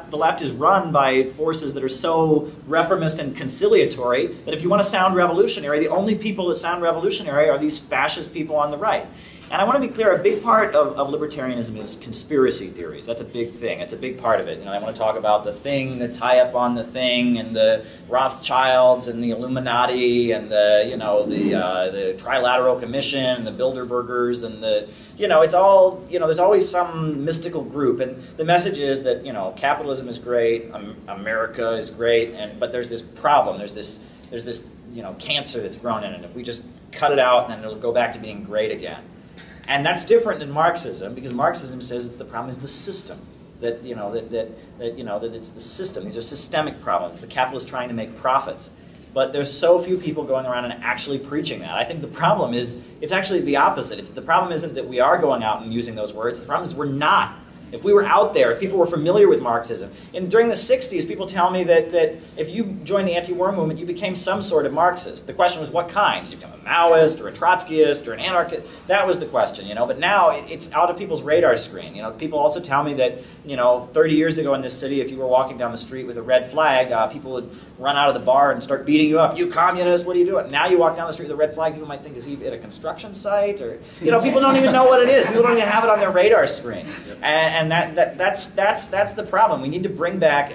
The left is run by forces that are so reformist and conciliatory that if you want to sound revolutionary, the only people that sound revolutionary are these fascist people on the right. And I want to be clear, a big part of libertarianism is conspiracy theories. That's a big thing. It's a big part of it. You know, I want to talk about the thing, the tie-up on the thing, and the Rothschilds, and the Illuminati, and the, you know, the Trilateral Commission, and the Bilderbergers, and the, you know, it's all, you know, there's always some mystical group. And the message is that, you know, capitalism is great, America is great, but there's this problem. There's this, you know, cancer that's grown in it. If we just cut it out, then it'll go back to being great again. And that's different than Marxism, because Marxism says the problem is the system. That, you know, that it's the system. These are systemic problems. It's the capitalists trying to make profits. But there's so few people going around and actually preaching that. I think the problem is, it's actually the opposite. The problem isn't that we are going out and using those words. The problem is we're not. If we were out there, if people were familiar with Marxism. During the 60s, people tell me that if you joined the anti-war movement, you became some sort of Marxist. The question was, what kind? Did you become a Maoist or a Trotskyist or an anarchist? That was the question, you know. But now it's out of people's radar screen. You know, people also tell me that, you know, 30 years ago in this city, if you were walking down the street with a red flag, people would run out of the bar and start beating you up. You communist, what are you doing? Now you walk down the street with a red flag, people might think, is he at a construction site? Or, you know, people don't even know what it is. People don't even have it on their radar screen. And that's the problem. We need to bring back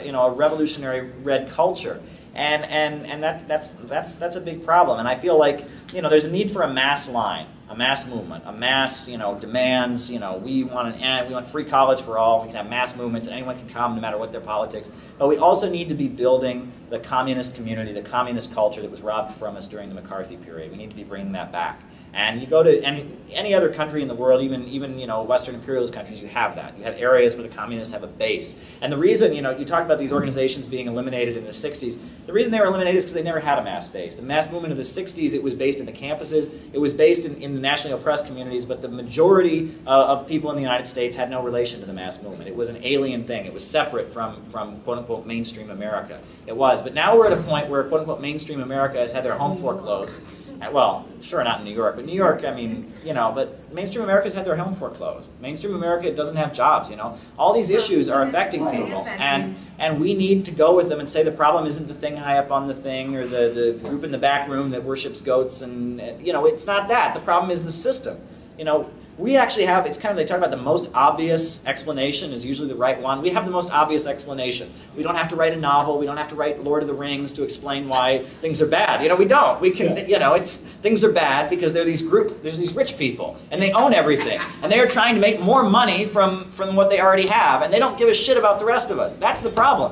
you know, a revolutionary red culture, and that's a big problem. And I feel like, you know, there's a need for a mass line, a mass movement, a mass, you know, demands. You know, we want free college for all. We can have mass movements. Anyone can come, no matter what their politics. But we also need to be building the communist community, the communist culture that was robbed from us during the McCarthy period. We need to be bringing that back. And you go to any other country in the world, even you know, Western imperialist countries, you have that. You have areas where the communists have a base. And the reason, you know, you talk about these organizations being eliminated in the 60s, the reason they were eliminated is because they never had a mass base. The mass movement of the 60s, it was based in the campuses, it was based in the nationally oppressed communities, but the majority of people in the United States had no relation to the mass movement. It was an alien thing. It was separate from quote-unquote mainstream America. It was. But now we're at a point where quote-unquote mainstream America has had their home foreclosed. Well, sure, not in New York, but New York, I mean, you know, but mainstream America's had their home foreclosed. Mainstream America doesn't have jobs, you know. All these issues are affecting people, and we need to go with them and say the problem isn't the thing high up on the thing or the group in the back room that worships goats, and you know, it's not that. The problem is the system. You know, we actually have, it's kind of, they talk about the most obvious explanation is usually the right one. We have the most obvious explanation. We don't have to write a novel. We don't have to write Lord of the Rings to explain why things are bad. You know, we don't. We can, you know, things are bad because there's these rich people, and they own everything. And they are trying to make more money from what they already have, and they don't give a shit about the rest of us. That's the problem.